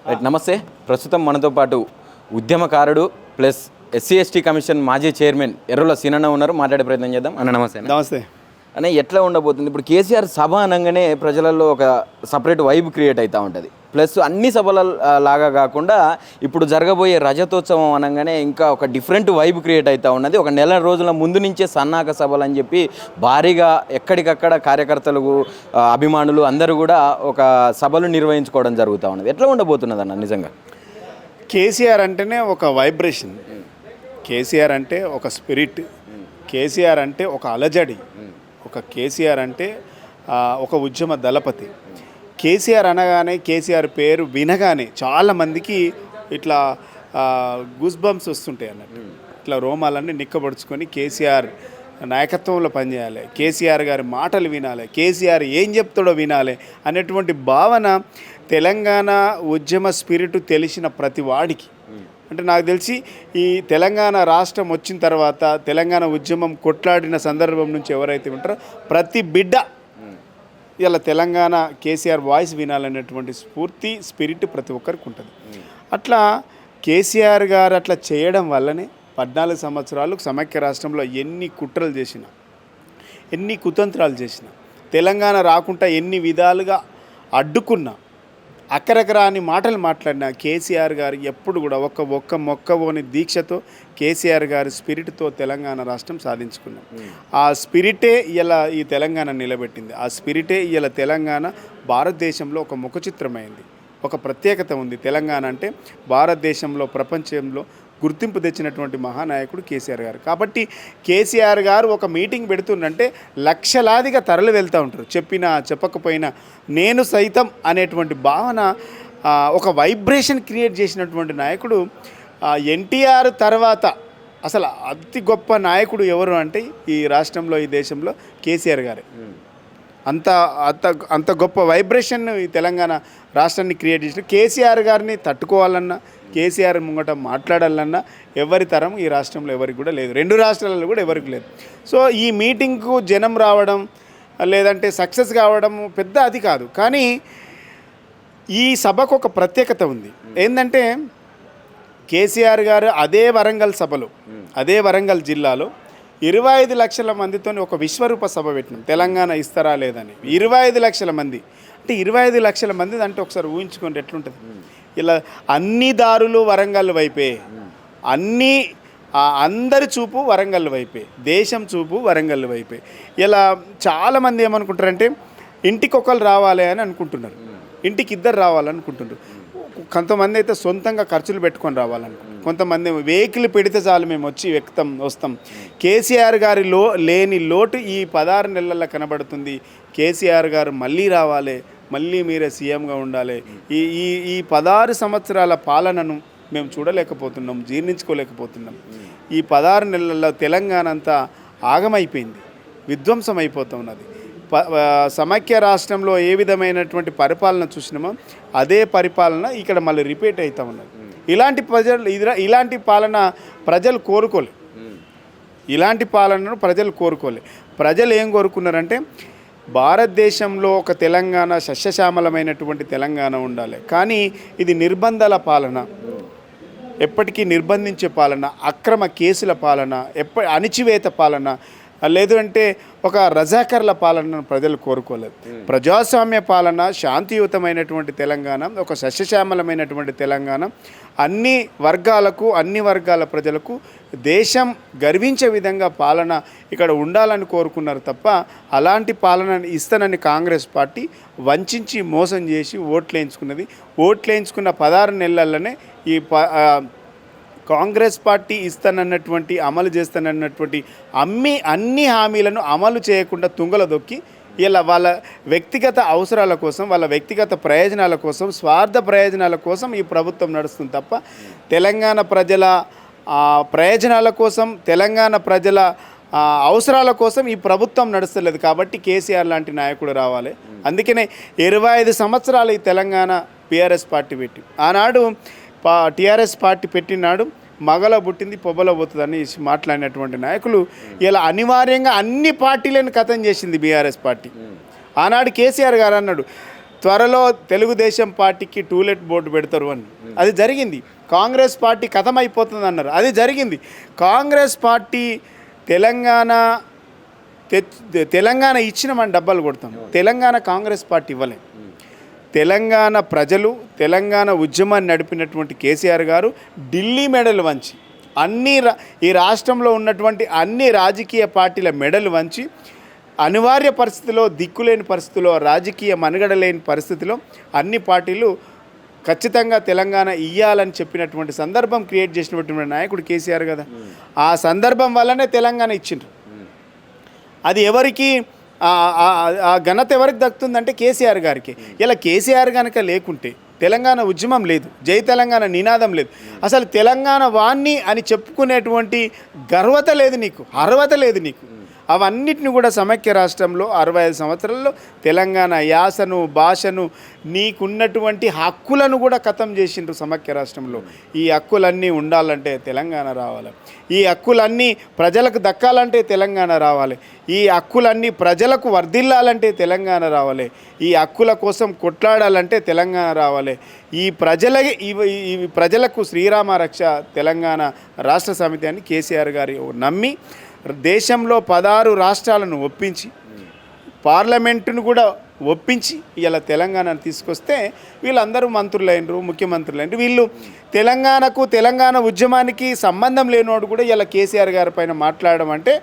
నమస్తే. ప్రస్తుతం మనతో పాటు ఉద్యమకారుడు ప్లస్ ఎస్సీ ఎస్టీ కమిషన్ మాజీ చైర్మన్ ఎర్రుల సీనన్న ఉన్నారు. మాట్లాడే ప్రయత్నం చేద్దాం. అన్న నమస్తే. నమస్తే అన్న, ఎట్లా ఉండబోతుంది ఇప్పుడు కేసీఆర్ సభ అనగానే ప్రజలలో ఒక సపరేట్ వైబ్ క్రియేట్ అవుతూ ఉంటుంది. ప్లస్ అన్ని సభల లాగా కాకుండా ఇప్పుడు జరగబోయే రజతోత్సవం అనగానే ఇంకా ఒక డిఫరెంట్ వైబ్ క్రియేట్ అవుతూ ఉన్నది. ఒక నెల రోజుల ముందు నుంచే సన్నాహక సభలు అని చెప్పి భారీగా ఎక్కడికక్కడ కార్యకర్తలు, అభిమానులు అందరూ కూడా ఒక సభలు నిర్వహించుకోవడం జరుగుతూ ఉన్నది. ఎట్లా ఉండబోతున్నది అన్న నిజంగా? కేసీఆర్ అంటేనే ఒక వైబ్రేషన్, కేసీఆర్ అంటే ఒక స్పిరిట్, కేసీఆర్ అంటే ఒక అలజడి, ఒక కేసీఆర్ అంటే ఒక ఉద్యమ దళపతి. కేసీఆర్ అనగానే, కేసీఆర్ పేరు వినగానే చాలామందికి ఇట్లా గూస్ బంప్స్ వస్తుంటాయి అన్నట్టు. ఇట్లా రోమాలన్నీ నిక్కబడుచుకొని కేసీఆర్ నాయకత్వంలో పనిచేయాలి, కేసీఆర్ గారి మాటలు వినాలి, కేసీఆర్ ఏం చెప్తాడో వినాలి అనేటువంటి భావన తెలంగాణ ఉద్యమ స్పిరిట్ తెలిసిన ప్రతి వాడికి, అంటే నాకు తెలిసి ఈ తెలంగాణ రాష్ట్రం వచ్చిన తర్వాత తెలంగాణ ఉద్యమం కొట్లాడిన సందర్భం నుంచి ఎవరైతే ఉంటారో ప్రతి బిడ్డ ఇలా తెలంగాణ కేసీఆర్ వాయిస్ వినాలనేటువంటి స్ఫూర్తి, స్పిరిట్ ప్రతి ఒక్కరికి ఉంటుంది. అట్లా కేసీఆర్ గారు అట్లా చేయడం వల్లనే 14 సంవత్సరాలు సమైక్య రాష్ట్రంలో ఎన్ని కుట్రలు చేసినా, ఎన్ని కుతంత్రాలు చేసినా, తెలంగాణ రాకుండా ఎన్ని విధాలుగా అడ్డుకున్నా, అక్కరకరాని మాటలు మాట్లాడిన కేసీఆర్ గారు ఎప్పుడు కూడా ఒక్క మొక్కవోని దీక్షతో కేసీఆర్ గారి స్పిరిట్తో తెలంగాణ రాష్ట్రం సాధించుకున్నాం. ఆ స్పిరిటే ఇలా ఈ తెలంగాణ నిలబెట్టింది. ఆ స్పిరిటే ఇలా తెలంగాణ భారతదేశంలో ఒక ముఖచిత్రమైంది. ఒక ప్రత్యేకత ఉంది. తెలంగాణ అంటే భారతదేశంలో, ప్రపంచంలో గుర్తింపు తెచ్చినటువంటి మహానాయకుడు కేసీఆర్ గారు. కాబట్టి కేసీఆర్ గారు ఒక మీటింగ్ పెడుతుందంటే లక్షలాదిగా తరలి వెళ్తూ ఉంటారు. చెప్పినా చెప్పకపోయినా నేను సైతం అనేటువంటి భావన, ఒక వైబ్రేషన్ క్రియేట్ చేసినటువంటి నాయకుడు. ఎన్టీఆర్ తర్వాత అసలు అతి గొప్ప నాయకుడు ఎవరు అంటే ఈ రాష్ట్రంలో, ఈ దేశంలో కేసీఆర్ గారే. అంత అంత అంత గొప్ప వైబ్రేషన్ ఈ తెలంగాణ రాష్ట్రాన్ని క్రియేట్ చేసిన కేసీఆర్ గారిని తట్టుకోవాలన్నా, కేసీఆర్ ముంగట మాట్లాడాలన్నా ఎవరి తరం ఈ రాష్ట్రంలో ఎవరికి కూడా లేదు, 2 రాష్ట్రాలలో కూడా ఎవరికి లేదు. సో ఈ మీటింగ్కు జనం రావడం లేదంటే సక్సెస్ కావడం పెద్ద అది కాదు, కానీ ఈ సభకు ఒక ప్రత్యేకత ఉంది. ఏంటంటే కేసీఆర్ గారు అదే వరంగల్ సభలో, అదే వరంగల్ జిల్లాలో 25 లక్షల మందితో ఒక విశ్వరూప సభ పెట్టినాం. తెలంగాణ ఇస్తారా లేదని 25 లక్షల మంది. అంటే 25 లక్షల మంది అంటే ఒకసారి ఊహించుకోండి ఎట్లుంటుంది. ఇలా అన్ని దారులు వరంగల్ వైపే, అందరి చూపు వరంగల్ వైపే, దేశం చూపు వరంగల్ వైపే. ఇలా చాలామంది ఏమనుకుంటారంటే ఇంటికి ఒకరు రావాలి అని అనుకుంటున్నారు, ఇంటికి 2 రావాలనుకుంటున్నారు. కొంతమంది అయితే సొంతంగా ఖర్చులు పెట్టుకొని రావాలనుకుంటున్నారు. కొంతమంది వెహికల్ పెడితే చాలు మేము వచ్చి వస్తాం. కేసీఆర్ గారి లేని లోటు ఈ 16 నెలల్లో కనబడుతుంది. కేసీఆర్ గారు మళ్ళీ రావాలి, మళ్ళీ మీరే సీఎంగా ఉండాలి. ఈ 16 సంవత్సరాల పాలనను మేము చూడలేకపోతున్నాం, జీర్ణించుకోలేకపోతున్నాం. ఈ 16 నెలల్లో తెలంగాణ అంతా ఆగమైపోయింది, విధ్వంసం అయిపోతున్నది. సమైక్య రాష్ట్రంలో ఏ విధమైనటువంటి పరిపాలన చూసినామో అదే పరిపాలన ఇక్కడ మళ్ళీ రిపీట్ అవుతూ ఉన్నది. ఇలాంటి పాలన ప్రజలు కోరుకోలే, ఇలాంటి పాలనను ప్రజలు కోరుకోలే. ప్రజలు ఏం కోరుకున్నారంటే భారతదేశంలో ఒక తెలంగాణ, సస్యశ్యామలమైనటువంటి తెలంగాణ ఉండాలి. కానీ ఇది నిర్బంధాల పాలన, ఎప్పటికీ నిర్బంధించే పాలన, అక్రమ కేసుల పాలన, అణిచివేత పాలన, లేదు అంటే ఒక రజాకర్ల పాలనను ప్రజలు కోరుకోలేదు. ప్రజాస్వామ్య పాలన, శాంతియుతమైనటువంటి తెలంగాణ, ఒక సస్యశ్యామలమైనటువంటి తెలంగాణ, అన్ని వర్గాల ప్రజలకు దేశం గర్వించే విధంగా పాలన ఇక్కడ ఉండాలని కోరుకున్నారు తప్ప అలాంటి పాలనని ఇస్తానని కాంగ్రెస్ పార్టీ వంచి మోసం చేసి ఓట్లేయించుకున్నది. ఓట్లేయించుకున్న 16 నెలల్లోనే ఈ కాంగ్రెస్ పార్టీ ఇస్తానన్నటువంటి, అమలు చేస్తానన్నటువంటి అన్ని హామీలను అమలు చేయకుండా తుంగల దొక్కి ఇలా వాళ్ళ వ్యక్తిగత అవసరాల కోసం, వాళ్ళ వ్యక్తిగత ప్రయోజనాల కోసం, స్వార్థ ప్రయోజనాల కోసం ఈ ప్రభుత్వం నడుస్తుంది తప్ప తెలంగాణ ప్రజల ప్రయోజనాల కోసం, తెలంగాణ ప్రజల అవసరాల కోసం ఈ ప్రభుత్వం నడుస్తలేదు. కాబట్టి కేసీఆర్ లాంటి నాయకుడు రావాలి. అందుకనే 25 సంవత్సరాలు ఈ తెలంగాణ టీఆర్ఎస్ పార్టీ పెట్టి, ఆనాడు టీఆర్ఎస్ పార్టీ పెట్టినాడు మగలో పుట్టింది పొబ్బలో పోతుందని మాట్లాడినటువంటి నాయకులు ఇలా అనివార్యంగా అన్ని పార్టీలను ఖతం చేసింది బీఆర్ఎస్ పార్టీ. ఆనాడు కేసీఆర్ గారు అన్నాడు, త్వరలో తెలుగుదేశం పార్టీకి టూలెట్ బోర్డు పెడతారు అని, అది జరిగింది. కాంగ్రెస్ పార్టీ కథమైపోతుంది అన్నారు, అది జరిగింది. కాంగ్రెస్ పార్టీ తెలంగాణ ఇచ్చినామని డబ్బాలు కొడతాం. తెలంగాణ కాంగ్రెస్ పార్టీ ఇవ్వలే. తెలంగాణ ప్రజలు, తెలంగాణ ఉద్యమాన్ని నడిపినటువంటి కేసీఆర్ గారు ఢిల్లీ మెడలు వంచి ఈ రాష్ట్రంలో ఉన్నటువంటి అన్ని రాజకీయ పార్టీల మెడలు వంచి అనివార్య పరిస్థితిలో, దిక్కులేని పరిస్థితిలో, రాజకీయ మనుగడ లేని పరిస్థితిలో అన్ని పార్టీలు ఖచ్చితంగా తెలంగాణ ఇయ్యాలని చెప్పినటువంటి సందర్భం క్రియేట్ చేసినటువంటి నాయకుడు కేసీఆర్ కదా. ఆ సందర్భం వల్లనే తెలంగాణ ఇచ్చిండ్రు. అది ఎవరికి ఆ ఘనత ఎవరికి దక్కుతుందంటే కేసీఆర్ గారికి. ఇలా కేసీఆర్ కనుక లేకుంటే తెలంగాణ ఉద్యమం లేదు, జై తెలంగాణ నినాదం లేదు, అసలు తెలంగాణ వాణ్ణి అని చెప్పుకునేటువంటి గర్వత లేదు నీకు, అర్హత లేదు నీకు. అవన్నిటిని కూడా సమైక్య రాష్ట్రంలో 65 సంవత్సరాల్లో తెలంగాణ యాసను, భాషను, నీకున్నటువంటి హక్కులను కూడా ఖతం చేసిండ్రు సమైక్య రాష్ట్రంలో. ఈ హక్కులన్నీ ఉండాలంటే తెలంగాణ రావాలి, ఈ హక్కులన్నీ ప్రజలకు దక్కాలంటే తెలంగాణ రావాలి, ఈ హక్కులన్నీ ప్రజలకు వర్ధిల్లాలంటే తెలంగాణ రావాలి, ఈ హక్కుల కోసం కొట్లాడాలంటే తెలంగాణ రావాలి. ఈ ప్రజలకు శ్రీరామ రక్ష తెలంగాణ రాష్ట్ర సమితి అని కేసీఆర్ గారు నమ్మి దేశంలో 16 రాష్ట్రాలను ఒప్పించి పార్లమెంటును కూడా ఒప్పించి ఇలా తెలంగాణను తీసుకొస్తే వీళ్ళందరూ మంత్రులైనరు, ముఖ్యమంత్రులైనరు. వీళ్ళు తెలంగాణకు, తెలంగాణ ఉద్యమానికి సంబంధం లేనివాడు కూడా ఇలా కేసీఆర్ గారి పైన మాట్లాడడం అంటే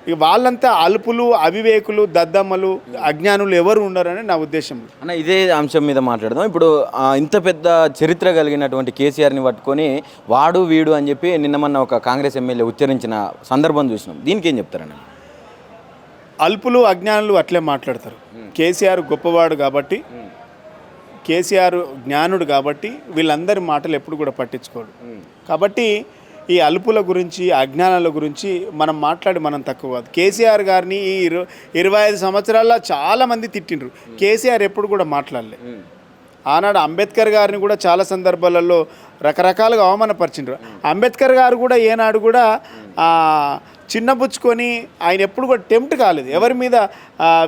ఇక వాళ్ళంతా అల్పులు, అవివేకులు, దద్దమ్మలు, అజ్ఞానులు ఎవరు ఉండరని నా ఉద్దేశం. అన్న ఇదే అంశం మీద మాట్లాడదాం. ఇప్పుడు ఇంత పెద్ద చరిత్ర కలిగినటువంటి కేసీఆర్ని పట్టుకొని వాడు వీడు అని చెప్పి నిన్న మొన్న ఒక కాంగ్రెస్ ఎమ్మెల్యే ఉచ్చరించిన సందర్భం చూసినాం. దీనికి ఏం చెప్తారన్న? అల్పులు, అజ్ఞానులు అట్లే మాట్లాడతారు. కేసీఆర్ గొప్పవాడు కాబట్టి, కేసీఆర్ జ్ఞానుడు కాబట్టి వీళ్ళందరి మాటలు ఎప్పుడు కూడా పట్టించుకోడు. కాబట్టి ఈ అల్పుల గురించి, అజ్ఞానాల గురించి మనం తక్కువ కాదు. కేసీఆర్ గారిని ఈ 25 సంవత్సరాల్లో చాలామంది తిట్టిండ్రు. కేసీఆర్ ఎప్పుడు కూడా మాట్లాడలే. ఆనాడు అంబేద్కర్ గారిని కూడా చాలా సందర్భాలలో రకరకాలుగా అవమానపరిచిండ్రు. అంబేద్కర్ గారు కూడా ఏనాడు కూడా చిన్నబుచ్చుకొని ఆయన ఎప్పుడు కూడా టెంప్ట్ కాలేదు, ఎవరి మీద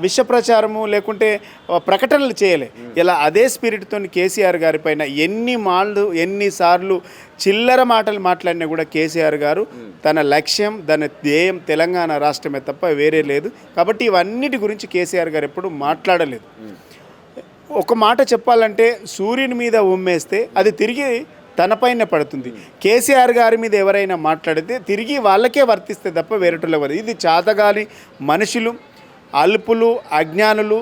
విష ప్రచారము లేకుంటే ప్రకటనలు చేయలే. ఇలా అదే స్పిరిట్తో కేసీఆర్ గారి పైన ఎన్నిసార్లు చిల్లర మాటలు మాట్లాడినా కూడా కేసీఆర్ గారు తన లక్ష్యం, తన ధ్యేయం తెలంగాణ రాష్ట్రమే తప్ప వేరే లేదు. కాబట్టి ఇవన్నిటి గురించి కేసీఆర్ గారు ఎప్పుడు మాట్లాడలేదు. ఒక మాట చెప్పాలంటే సూర్యుని మీద ఉమ్మేస్తే అది తిరిగి తనపైన పడుతుంది. కేసీఆర్ గారి మీద ఎవరైనా మాట్లాడితే తిరిగి వాళ్ళకే వర్తిస్తే తప్ప వేరేటోళ్ళ వరకు. ఇది చాతగాని మనుషులు, అల్పులు, అజ్ఞానులు,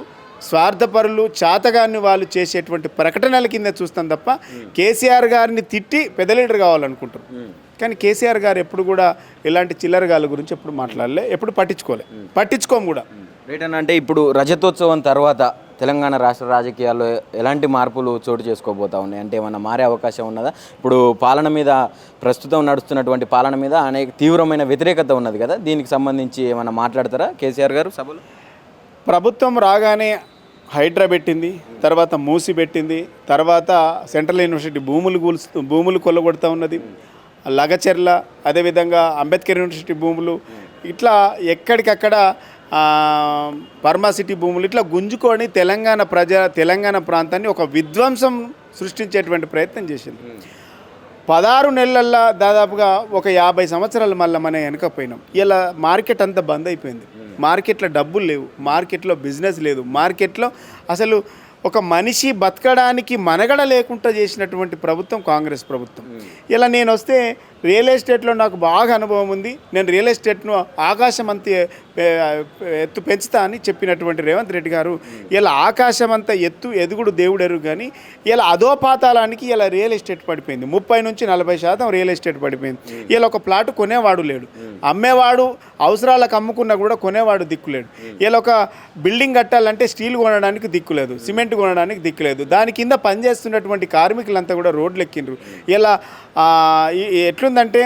స్వార్థపరులు, చాతగాని వాళ్ళు చేసేటువంటి ప్రకటనల కింద చూస్తాం తప్ప కేసీఆర్ గారిని తిట్టి పెద్ద లీడర్ కావాలనుకుంటారు. కానీ కేసీఆర్ గారు ఎప్పుడు కూడా ఇలాంటి చిల్లరగాళ్ళ గురించి ఎప్పుడు మాట్లాడలే, ఎప్పుడు పట్టించుకోము కూడా. రేటన్ అంటే ఇప్పుడు రజతోత్సవం తర్వాత తెలంగాణ రాష్ట్ర రాజకీయాల్లో ఎలాంటి మార్పులు చోటు చేసుకోబోతా ఉన్నాయి? అంటే ఏమన్నా మారే అవకాశం ఉన్నదా? ఇప్పుడు పాలన మీద, ప్రస్తుతం నడుస్తున్నటువంటి పాలన మీద అనేక తీవ్రమైన వ్యతిరేకత ఉన్నది కదా, దీనికి సంబంధించి ఏమన్నా మాట్లాడతారా కేసీఆర్ గారు సభలో? ప్రభుత్వం రాగానే హైడ్రా పెట్టింది, తర్వాత మూసి పెట్టింది, తర్వాత సెంట్రల్ యూనివర్సిటీ భూములు కొల్లగొడుతూ ఉన్నది, లగచెర్ల, అదేవిధంగా అంబేద్కర్ యూనివర్సిటీ భూములు, ఇట్లా ఎక్కడికక్కడ ఫార్మాసిటీ భూములు ఇట్లా గుంజుకొని తెలంగాణ ప్రాంతాన్ని ఒక విధ్వంసం సృష్టించేటువంటి ప్రయత్నం చేసింది. 16 నెలల్లో దాదాపుగా ఒక 50 సంవత్సరాలు మళ్ళీ మనం వెనకపోయినాం. ఇలా మార్కెట్ అంతా బంద్ అయిపోయింది. మార్కెట్లో డబ్బులు లేవు, మార్కెట్లో బిజినెస్ లేదు, మార్కెట్లో అసలు ఒక మనిషి బతకడానికి మనగడ లేకుండా చేసినటువంటి ప్రభుత్వం కాంగ్రెస్ ప్రభుత్వం. ఇలా నేను వస్తే రియల్ ఎస్టేట్లో నాకు బాగా అనుభవం ఉంది, నేను రియల్ ఎస్టేట్ను ఆకాశం అంత ఎత్తు పెంచుతా అని చెప్పినటువంటి రేవంత్ రెడ్డి గారు ఇలా ఆకాశం అంతా ఎదుగుడు దేవుడు ఎరుగు, కానీ ఇలా అధోపాతాలానికి ఇలా రియల్ ఎస్టేట్ పడిపోయింది. 30 నుంచి 40% రియల్ ఎస్టేట్ పడిపోయింది. ఇలా ఒక ప్లాట్ కొనేవాడు లేడు, అమ్మేవాడు అవసరాలకు అమ్ముకున్నా కూడా కొనేవాడు దిక్కులేడు. ఇలా ఒక బిల్డింగ్ కట్టాలంటే స్టీల్ కొనడానికి దిక్కులేదు, సిమెంట్ కొనడానికి దిక్కులేదు. దాని కింద పనిచేస్తున్నటువంటి కార్మికులంతా కూడా రోడ్లు ఎక్కిండ్రు. ఇలా ఎట్లుందంటే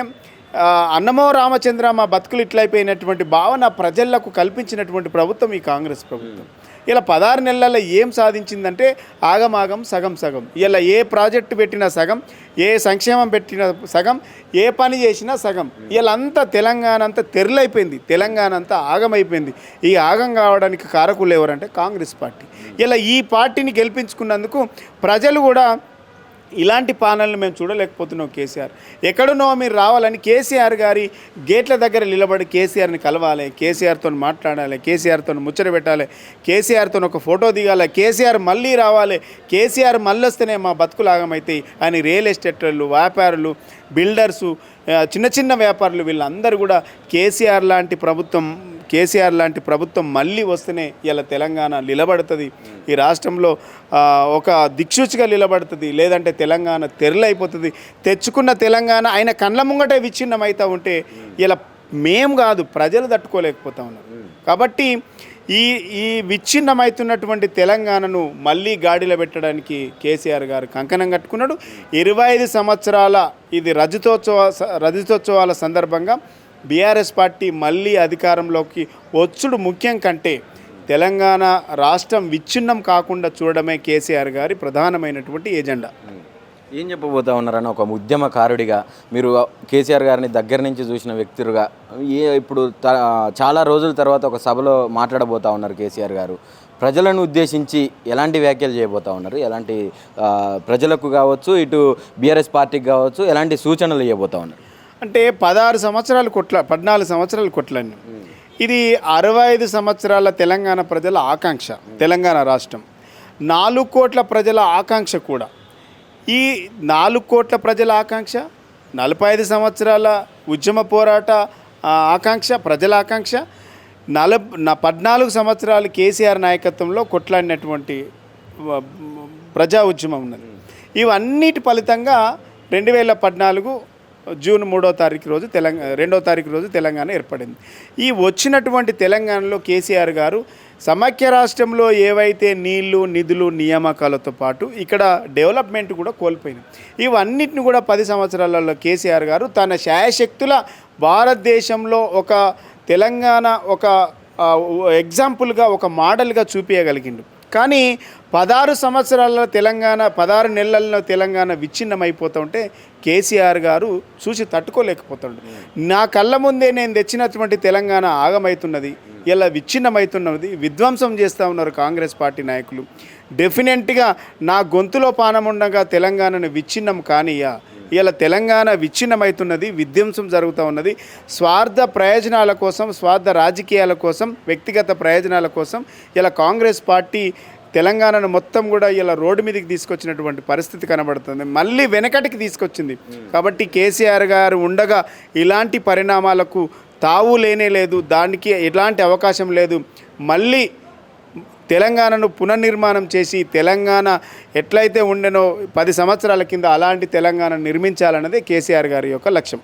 అన్నమో రామచంద్ర మా బతుకులు ఇట్లయిపోయినటువంటి భావన ప్రజలకు కల్పించినటువంటి ప్రభుత్వం ఈ కాంగ్రెస్ ప్రభుత్వం. ఇలా 16 నెలల్లో ఏం సాధించిందంటే ఆగమాగం సగం సగం. ఇలా ఏ ప్రాజెక్టు పెట్టినా సగం, ఏ సంక్షేమం పెట్టినా సగం, ఏ పని చేసినా సగం. ఇలా అంతా తెలంగాణ అంతా తెరలైపోయింది, తెలంగాణ అంతా ఆగమైపోయింది. ఈ ఆగం కావడానికి కారకులు ఎవరంటే కాంగ్రెస్ పార్టీ. ఇలా ఈ పార్టీని గెలిపించుకున్నందుకు ప్రజలు కూడా ఇలాంటి పాలనలు మేము చూడలేకపోతున్నాం. కేసీఆర్ ఎక్కడున్నో మీరు రావాలని కేసీఆర్ గారి గేట్ల దగ్గర నిలబడి కేసీఆర్ని కలవాలి, కేసీఆర్తో మాట్లాడాలి, కేసీఆర్తో ముచ్చట పెట్టాలి, కేసీఆర్తో ఒక ఫోటో దిగాలి, కేసీఆర్ మళ్ళీ రావాలి, కేసీఆర్ మళ్ళీ వస్తేనే మా బతుకులు ఆగమవుతాయి అని రియల్ ఎస్టేటర్లు, వ్యాపారులు, బిల్డర్సు, చిన్న చిన్న వ్యాపారులు వీళ్ళందరూ కూడా కేసీఆర్ లాంటి ప్రభుత్వం మళ్ళీ వస్తేనే ఇలా తెలంగాణ నిలబడుతుంది, ఈ రాష్ట్రంలో ఒక దిక్సూచిగా నిలబడుతుంది. లేదంటే తెలంగాణ తెరలైపోతుంది. తెచ్చుకున్న తెలంగాణ ఆయన కళ్ళ ముంగటే విచ్ఛిన్నమవుతూ ఉంటే ఇలా మేము కాదు ప్రజలు తట్టుకోలేకపోతా ఉన్నారు. కాబట్టి ఈ విచ్ఛిన్నమవుతున్నటువంటి తెలంగాణను మళ్ళీ గాడిలో పెట్టడానికి కేసీఆర్ గారు కంకణం కట్టుకున్నాడు. 25 సంవత్సరాల ఇది రజతోత్సవాల సందర్భంగా బీఆర్ఎస్ పార్టీ మళ్ళీ అధికారంలోకి వచ్చుడు ముఖ్యం కంటే తెలంగాణ రాష్ట్రం విచ్ఛిన్నం కాకుండా చూడడమే కేసీఆర్ గారి ప్రధానమైనటువంటి ఎజెండా. ఏం చెప్పబోతా ఉన్నారన్న ఒక ఉద్యమకారుడిగా, మీరు కేసీఆర్ గారిని దగ్గర నుంచి చూసిన వ్యక్తులుగా, ఇప్పుడు చాలా రోజుల తర్వాత ఒక సభలో మాట్లాడబోతా ఉన్నారు కేసీఆర్ గారు. ప్రజలను ఉద్దేశించి ఎలాంటి వ్యాఖ్యలు చేయబోతా ఉన్నారు, ఎలాంటి ప్రజలకు కావచ్చు, ఇటు బీఆర్ఎస్ పార్టీకి కావచ్చు, ఎలాంటి సూచనలు ఇవ్వబోతా ఉన్నారు? అంటే 14 సంవత్సరాలు కొట్లాన్ని ఇది 65 సంవత్సరాల తెలంగాణ ప్రజల ఆకాంక్ష. తెలంగాణ రాష్ట్రం 4 కోట్ల ప్రజల ఆకాంక్ష కూడా. ఈ 4 కోట్ల ప్రజల ఆకాంక్ష, 45 సంవత్సరాల ఉద్యమ పోరాట ఆకాంక్ష, ప్రజల ఆకాంక్ష, 14 సంవత్సరాలు కేసీఆర్ నాయకత్వంలో కొట్లాడినటువంటి ప్రజా ఉద్యమం ఉన్నది. ఇవన్నిటి ఫలితంగా 2014 జూన్ 2వ తారీఖు రోజు 2వ తారీఖు రోజు తెలంగాణ ఏర్పడింది. ఈ వచ్చినటువంటి తెలంగాణలో కేసీఆర్ గారు సమైక్య రాష్ట్రంలో ఏవైతే నీళ్లు, నిధులు, నియామకాలతో పాటు ఇక్కడ డెవలప్మెంట్ కూడా కోల్పోయింది. ఇవన్నిటిని కూడా 10 సంవత్సరాలలో కేసీఆర్ గారు తన శాయశక్తుల భారతదేశంలో ఒక తెలంగాణ ఒక ఎగ్జాంపుల్గా, ఒక మోడల్గా చూపించగలిగిండు. కానీ 16 సంవత్సరాల తెలంగాణ, 16 నెలల్లో తెలంగాణ విచ్ఛిన్నమైపోతూ ఉంటే కేసీఆర్ గారు చూసి తట్టుకోలేకపోతుండు. నా కళ్ళ ముందే నేను తెచ్చినటువంటి తెలంగాణ ఆగమవుతున్నది, ఇలా విచ్ఛిన్నమవుతున్నది, విధ్వంసం చేస్తూ ఉన్నారు కాంగ్రెస్ పార్టీ నాయకులు. డెఫినెట్గా నా గొంతులో పానముండగా తెలంగాణను విచ్ఛిన్నం కానియా. ఇలా తెలంగాణ విచ్ఛిన్నమవుతున్నది, విధ్వంసం జరుగుతూ ఉన్నది. స్వార్థ ప్రయోజనాల కోసం, స్వార్థ రాజకీయాల కోసం, వ్యక్తిగత ప్రయోజనాల కోసం ఇలా కాంగ్రెస్ పార్టీ తెలంగాణను మొత్తం కూడా ఇలా రోడ్డు మీదకి తీసుకొచ్చినటువంటి పరిస్థితి కనబడుతుంది. మళ్ళీ వెనకటికి తీసుకొచ్చింది. కాబట్టి కేసీఆర్ గారు ఉండగా ఇలాంటి పరిణామాలకు తావు లేనే లేదు, దానికి ఎలాంటి అవకాశం లేదు. మళ్ళీ తెలంగాణను పునర్నిర్మాణం చేసి తెలంగాణ ఎట్లయితే ఉండెనో 10 సంవత్సరాల కింద అలాంటి తెలంగాణ నిర్మించాలన్నదే కేసీఆర్ గారి యొక్క లక్ష్యం.